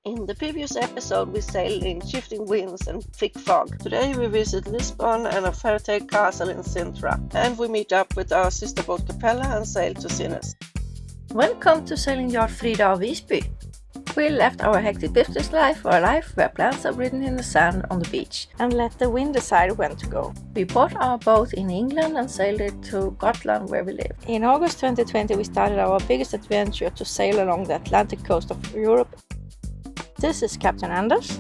In the previous episode we sailed in shifting winds and thick fog. Today we visit Lisbon and a fairy tale castle in Sintra, and we meet up with our sister boat Capella and sail to Sines. Welcome to Sailing Yacht Frida of Visby. We left our hectic business life for a life where plants are written in the sand on the beach and let the wind decide when to go. We bought our boat in England and sailed it to Gotland where we live. In August 2020 we started our biggest adventure to sail along the Atlantic coast of Europe. This is Captain Anders.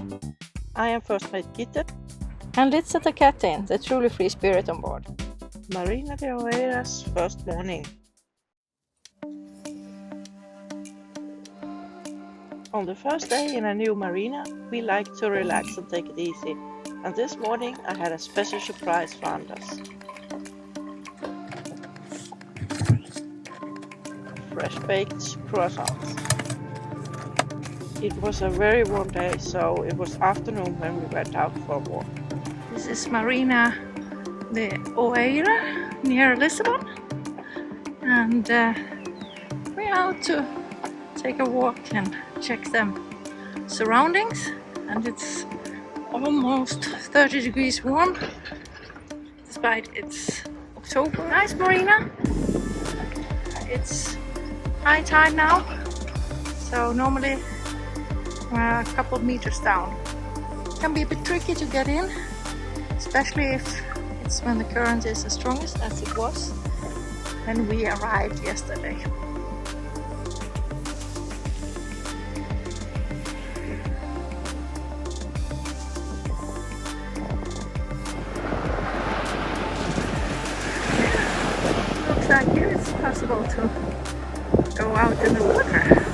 I am first mate Gitte. And Litsa the captain, the truly free spirit on board. Marina de Oeiras first morning. On the first day in a new marina, we like to relax and take it easy. And this morning I had a special surprise for Anders. Fresh baked croissants. It was a very warm day, so it was afternoon when we went out for a walk. This is Marina de Oeira near Lisbon, and we're out to take a walk and check them surroundings, and it's almost 30 degrees warm despite it's October. Nice marina. It's high tide now, so normally we're a couple of meters down. It can be a bit tricky to get in, especially if it's when the current is the strongest, as it was when we arrived yesterday. Looks like here it's possible to go out in the water.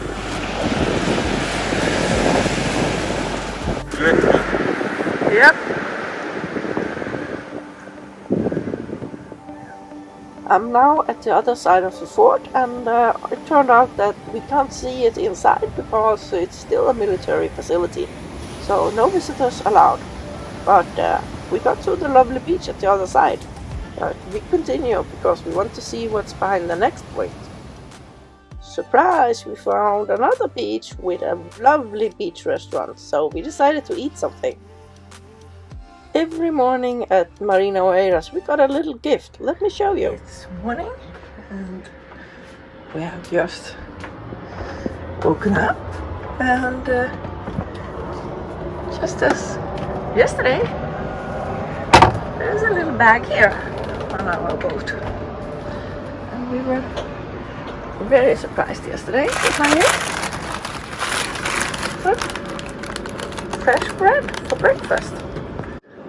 Yep. I'm now at the other side of the fort, and it turned out that we can't see it inside because it's still a military facility, so no visitors allowed. But we got to the lovely beach at the other side. We continue because we want to see what's behind the next point. Surprise! We found another beach with a lovely beach restaurant, so we decided to eat something. Every morning at Marina Oeiras we got a little gift. Let me show you. It's morning and we have just woken up, and just as yesterday there's a little bag here on our boat, and we were very surprised yesterday to find it. Fresh bread for breakfast.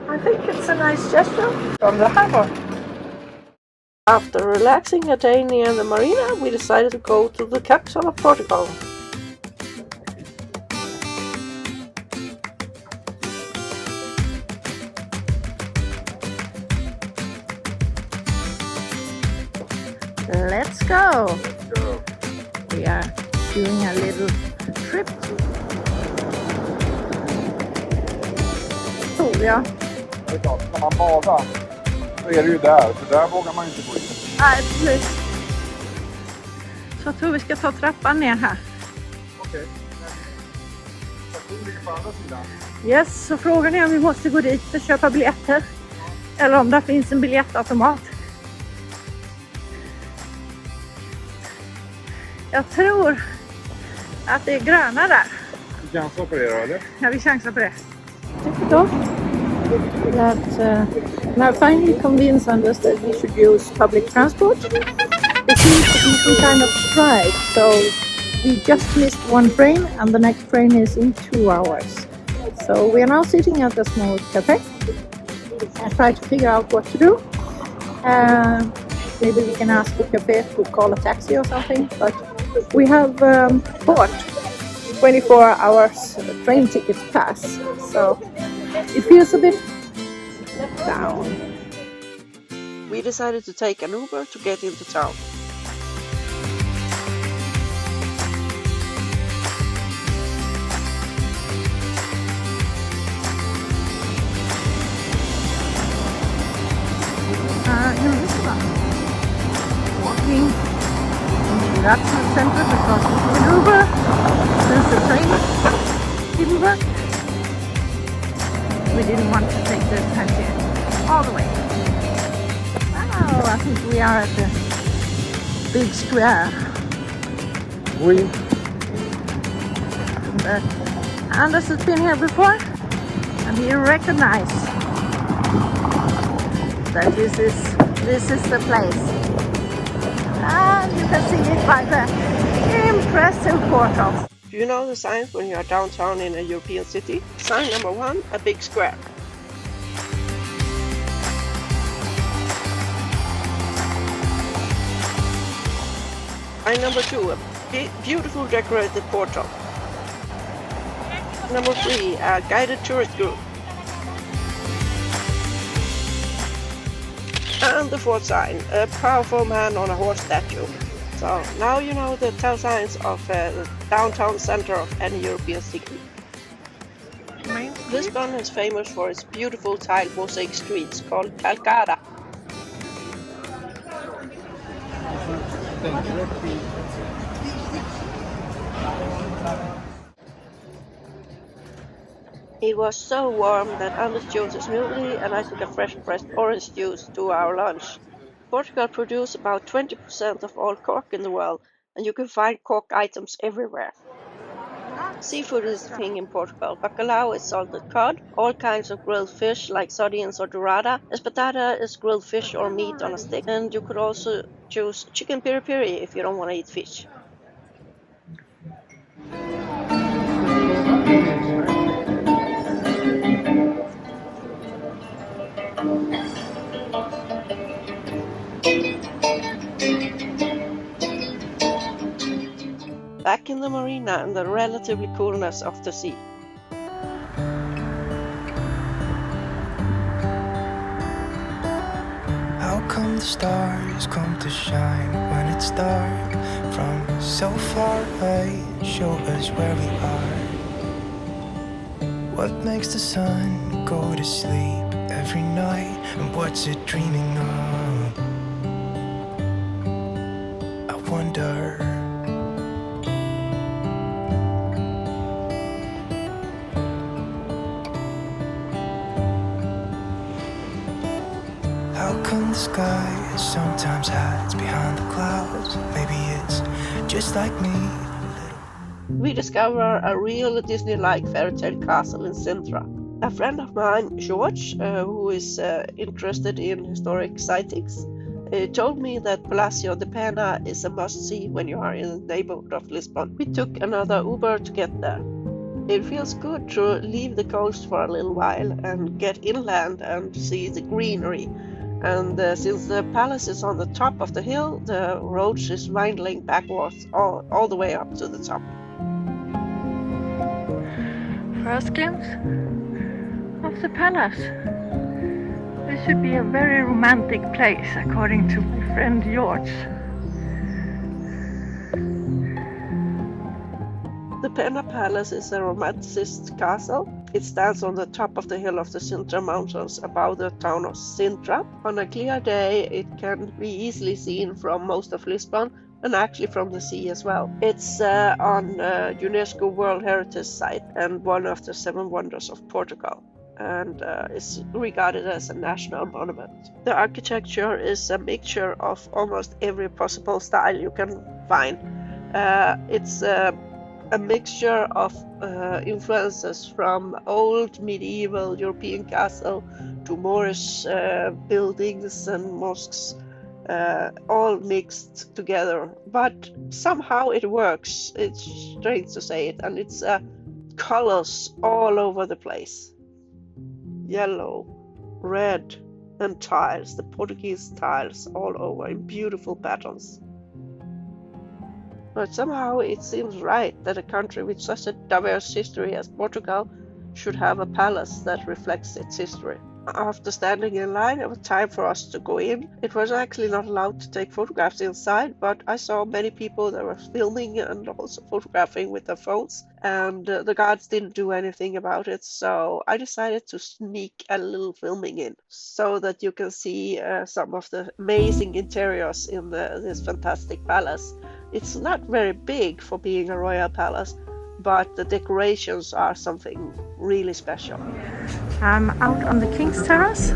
I think it's a nice gesture from the harbor. After relaxing a day near the marina, we decided to go to the capital of Portugal. Let's go! We are doing a little trip. Ja. Det är klart, när man badar så är det ju där, för där vågar man inte gå in. Nej, precis. Så jag tror vi ska ta trappan ner här. Okej. Stationen ligger på andra sidan. Yes, så frågan är om vi måste gå dit och köpa biljetter. Eller om det finns en biljettautomat. Jag tror att det är gröna där. Vi chansar på det då, eller? Ja, vi chansar på det. Tycker that now finally convinced Anders that we should use public transport. There seems to be some kind of strike, so we just missed one train and the next train is in 2 hours. So we are now sitting at a small cafe and try to figure out what to do. Maybe we can ask the cafe to call a taxi or something, but we have bought 24 hours train ticket pass, so it feels a bit down. We decided to take an Uber to get into town. In Lisbon, walking in the Erasmus Center because of the Uber, since the train but we didn't want to take the taxi all the way. Now I think we are at the big square. Oui. And, Anders has been here before, and he recognized that this is the place. And you can see it by the impressive portals. Do you know the signs when you are downtown in a European city? Sign number 1, a big square. Sign number 2, a beautiful decorated portal. Number 3, a guided tourist group. And the 4th sign, a powerful man on a horse statue. So now you know the 10 signs of the downtown center of any European city. Lisbon is famous for its beautiful tiled mosaic streets called Calcada. It was so warm that Anders chose a smoothie and I took a fresh pressed orange juice to our lunch. Portugal produces about 20% of all cork in the world, and you can find cork items everywhere. Seafood is the thing in Portugal. Bacalhau is salted cod, all kinds of grilled fish like sardines or dorada. Espetada is grilled fish or meat on a stick, and you could also choose chicken piri piri if you don't want to eat fish. Back in the marina and the relatively coolness of the sea. How come the stars come to shine when it's dark from so far away? Show us where we are. What makes the sun go to sleep every night, and what's it dreaming of? I wonder. How come the sky sometimes hides behind the clouds? Maybe it's just like me. We discover a real Disney-like fairy tale castle in Sintra. A friend of mine, George, who is interested in historic sightings, told me that Palacio de Pena is a must-see when you are in the neighborhood of Lisbon. We took another Uber to get there. It feels good to leave the coast for a little while and get inland and see the greenery. And since the palace is on the top of the hill, the road is winding backwards all the way up to the top. First glimpse of the palace. This should be a very romantic place, according to my friend George. The Pena Palace is a romanticist castle. It stands on the top of the hill of the Sintra Mountains above the town of Sintra. On a clear day, it can be easily seen from most of Lisbon and actually from the sea as well. It's on UNESCO World Heritage Site and one of the 7 wonders of Portugal, and is regarded as a national monument. The architecture is a mixture of almost every possible style you can find. It's a mixture of influences from old medieval European castle to Moorish buildings and mosques, all mixed together. But somehow it works. It's strange to say it, and it's colors all over the place. Yellow, red, and tiles, the Portuguese tiles all over in beautiful patterns. But somehow it seems right that a country with such a diverse history as Portugal should have a palace that reflects its history. After standing in line, it was time for us to go in. It was actually not allowed to take photographs inside, but I saw many people that were filming and also photographing with their phones, and the guards didn't do anything about it, so I decided to sneak a little filming in so that you can see some of the amazing interiors in this fantastic palace. It's not very big for being a royal palace, but the decorations are something really special. I'm out on the King's Terrace.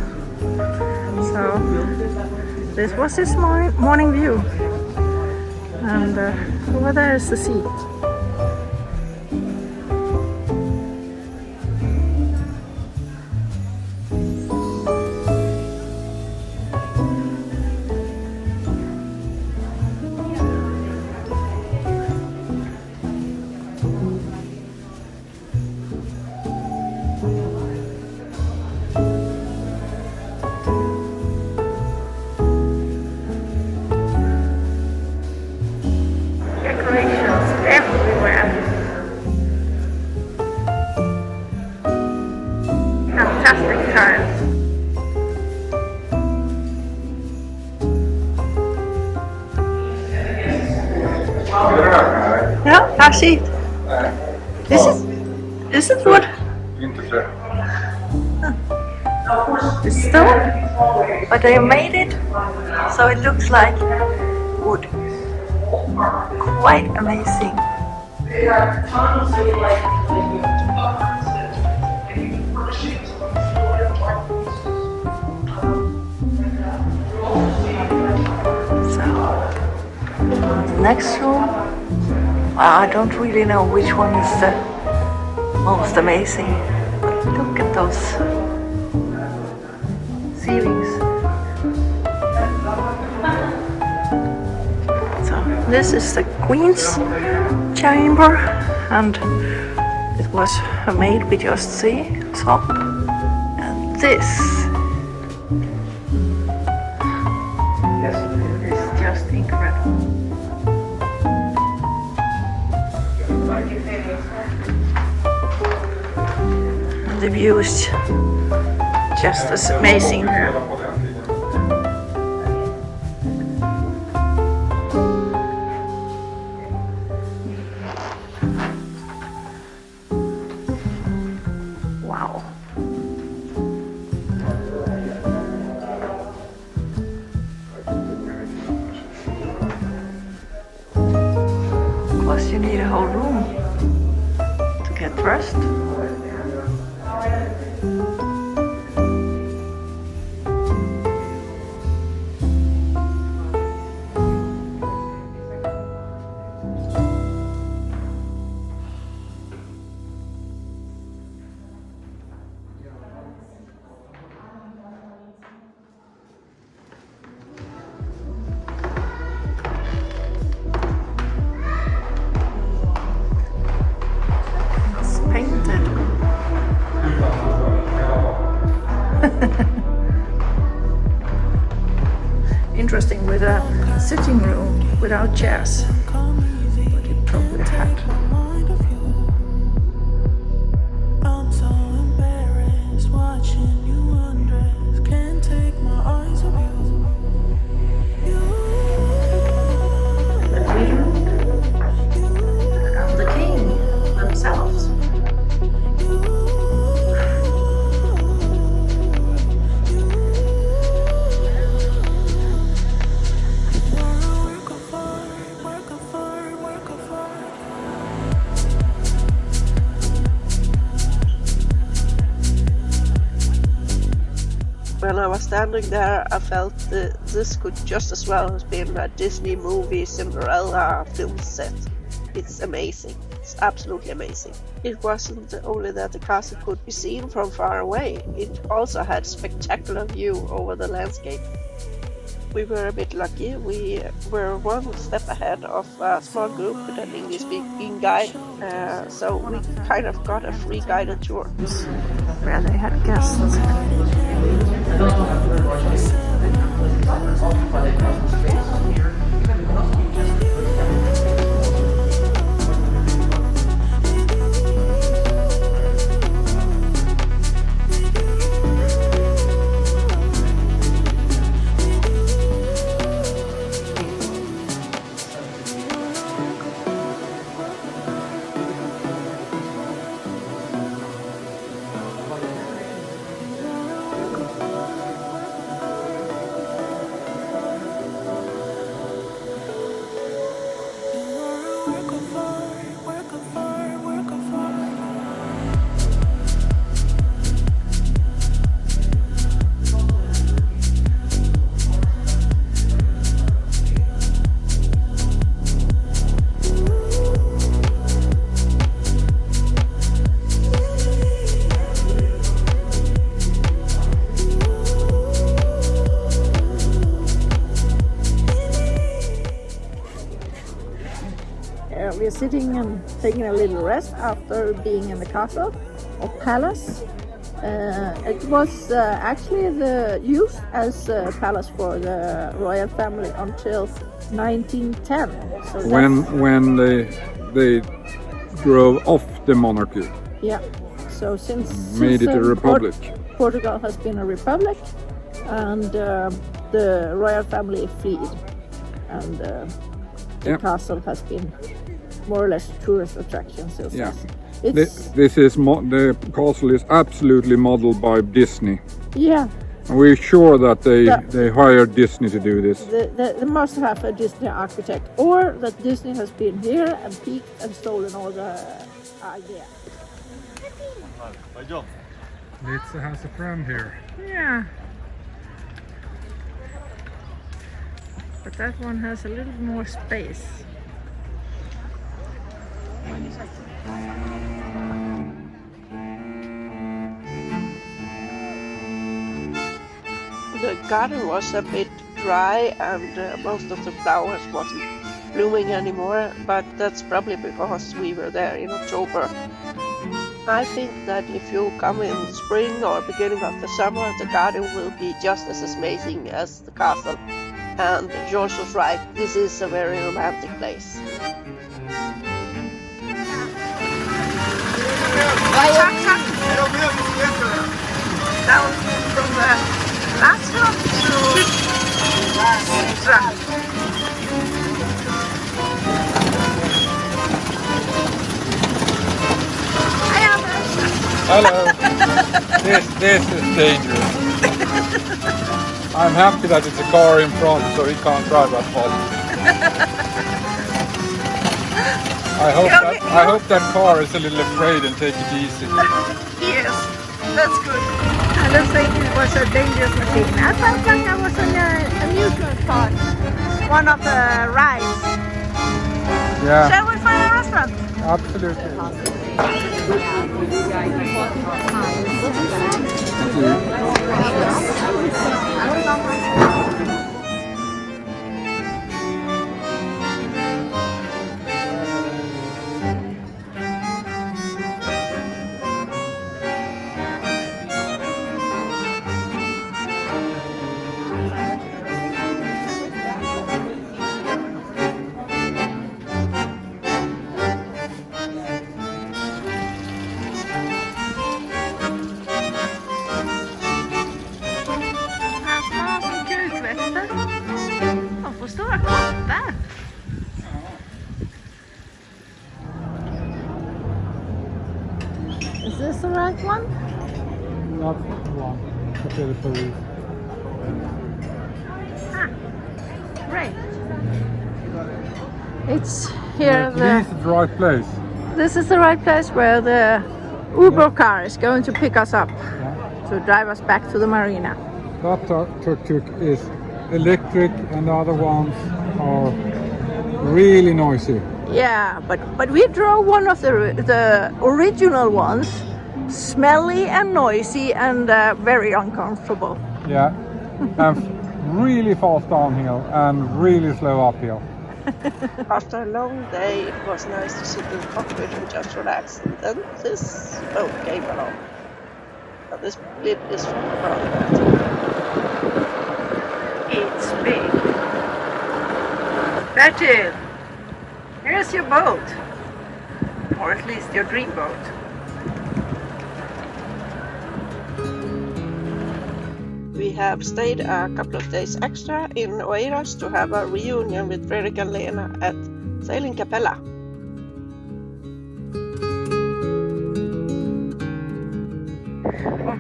So this was this morning view. And over there is the sea. Fantastic tiles. Ja, här ser. Is it wood? Inte trä. It's stone, but they made it so it looks like wood. Quite amazing. Next room, I don't really know which one is the most amazing, but look at those ceilings. So this is the Queen's chamber, and it was made with just saw. And this is just incredible. The view is just as amazing here. Wow. Of course, you need a whole room to get dressed. Interesting with a sitting room without chairs, but it probably had. I'm so embarrassed watching you undress. Can't take my eyes off you. The Queen and the King themselves. When I was standing there, I felt this could just as well have been a Disney movie Cinderella film set. It's amazing. It's absolutely amazing. It wasn't only that the castle could be seen from far away, it also had spectacular view over the landscape. We were a bit lucky. We were one step ahead of a small group with an English-speaking guide, so we kind of got a free guided tour. Where they had guests. sitting and taking a little rest after being in the castle or palace. It was actually used as a palace for the royal family until 1910. So when they drove off the monarchy, yeah. So since made it a republic. Portugal has been a republic, and the royal family fled, and the castle has been more or less tourist attraction. So Yeah. it's The castle is absolutely modeled by Disney. yeah. And we're sure that they hired Disney to do this. They must have a Disney architect, or that Disney has been here and peeked and stolen all the idea. Litsa has a friend here. Yeah. But that one has a little more space. The garden was a bit dry and most of the flowers wasn't blooming anymore, but that's probably because we were there in October. I think that if you come in the spring or beginning of the summer, the garden will be just as amazing as the castle. And George was right, this is a very romantic place. Down from the last stop to Strand. Hello. This is dangerous. I'm happy that it's a car in front, so he can't drive that fast. I hope that car is a little afraid and take it easy. Yes, that's good. I don't think it was a dangerous machine. I felt like I was on a amusement park, one of the rides. Yeah, Shall we find a restaurant? absolutely. Is this the right one? Not one. Okay, the police. Great. It's here. This is the right place. This is the right place where the Uber car is going to pick us up to drive us back to the marina. That tuk-tuk is electric and the other ones are really noisy. Yeah, but we drove one of the original ones, smelly and noisy and very uncomfortable. Yeah, and really fast downhill and really slow uphill. After a long day, it was nice to sit in the cockpit and just relax. And then this boat came along. And this blip is from around It's big. Bertil, here's your boat. Or at least your dream boat. We have stayed a couple of days extra in Oeiras to have a reunion with Fredrik and Lena at Sailing Capella.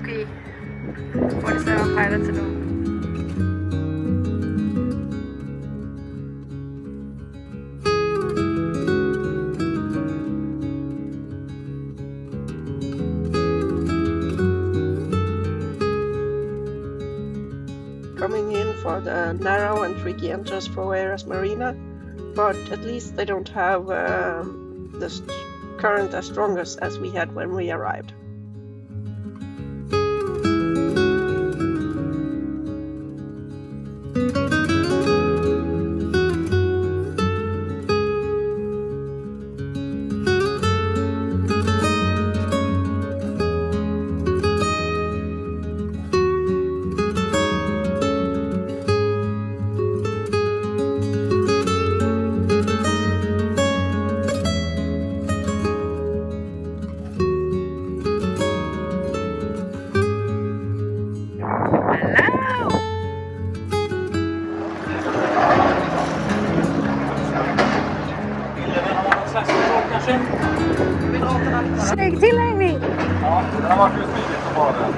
Okay, 47 pilots ago. Coming in for the narrow and tricky entrance for Oeiras Marina, but at least they don't have the current as strong as we had when we arrived. Det har varit ju smidigt att vara där.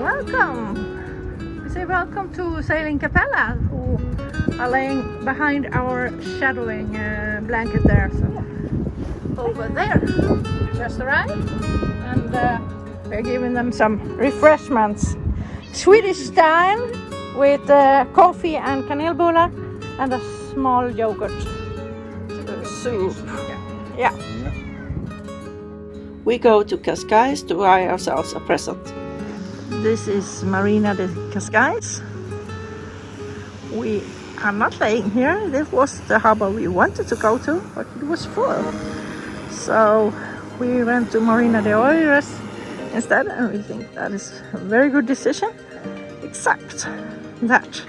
Welcome! We say welcome to Sailing Capella, who are laying behind our shadowing blanket there. So over there, just arrived, and we're giving them some refreshments, Swedish style, with coffee and kanelbullar and a small yogurt soup. Yeah. We go to Cascais to buy ourselves a present. This is Marina de Cascais. We are not laying here. This was the harbor we wanted to go to, but it was full. So we went to Marina de Oeiras instead, and we think that is a very good decision. Except that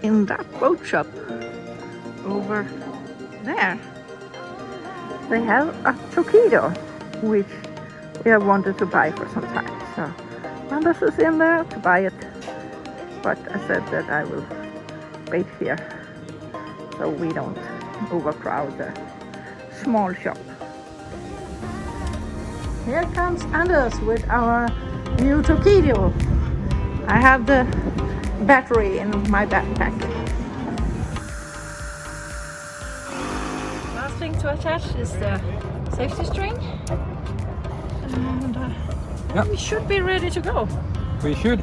in that boat shop over there, they have a torpedo, which we have wanted to buy for some time. So Anders is in there to buy it, but I said that I will wait here so we don't overcrowd the small shop. Here comes Anders with our new torpedo. I have the battery in my backpack. Last thing to attach is the safety string, and we should be ready to go. We should.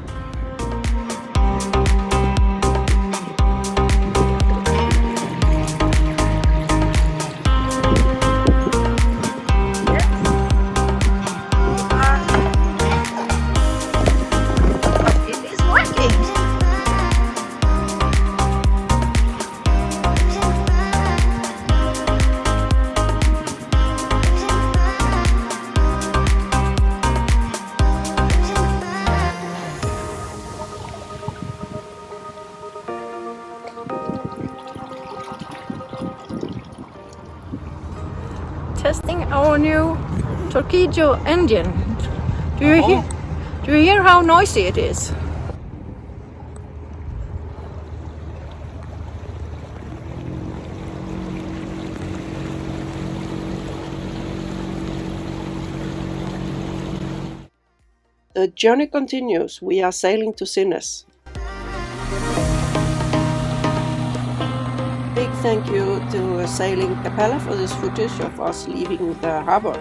Testing our new Torpedo engine. Do you hear how noisy it is? The journey continues. We are sailing to Sinnes. Big thank you to Sailing Capella for this footage of us leaving the harbor.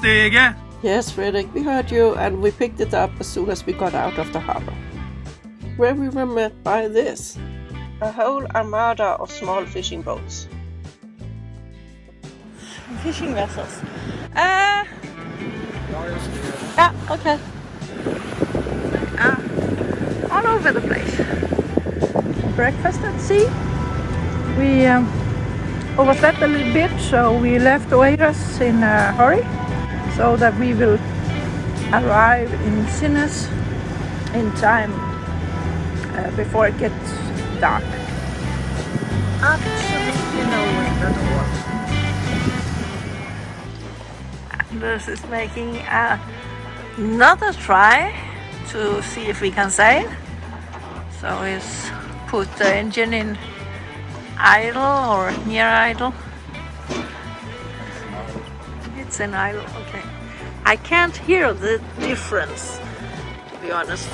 Stege! Yes, Fredrik, we heard you and we picked it up as soon as we got out of the harbor. Where we were met by this. A whole armada of small fishing boats. Fishing vessels. Yeah, okay. All over the place. Breakfast at sea. We overslept a little bit, so we left Oeiras in a hurry, so that we will arrive in Sinnes in time before it gets dark. Absolutely no wind at all. Anders is making another try to see if we can sail. So he's put the engine in idle or near idle. It's an idle, okay. I can't hear the difference, to be honest.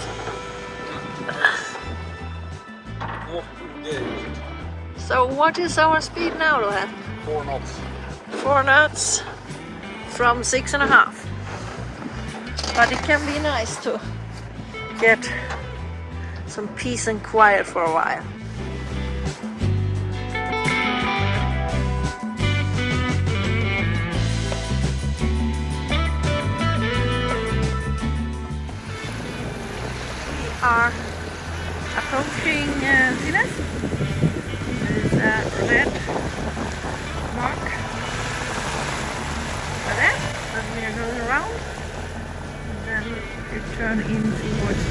So what is our speed now, lad? 4 knots. 4 knots from 6.5. But it can be nice to get some peace and quiet for a while. Are approaching Sinnes. There's a red mark over there, and around, and then you turn in towards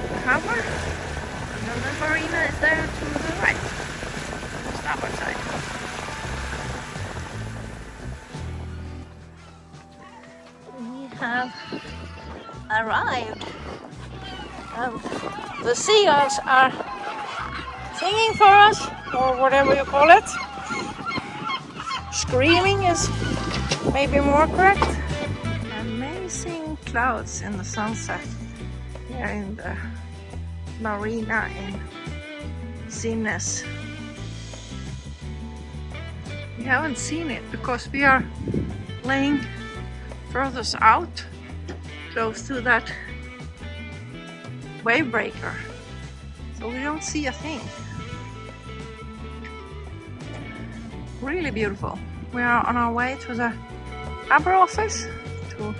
the harbor, and then the marina is there to the right, the starboard side. We have arrived, and the seagulls are singing for us, or whatever you call it. Screaming is maybe more correct. Amazing clouds in the sunset here in the marina in Sines. We haven't seen it because we are laying furthest out, close to that wave breaker, so we don't see a thing. Really beautiful. We are on our way to the harbor office to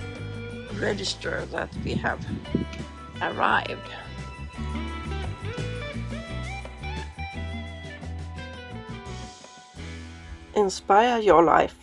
register that we have arrived. Inspire your life.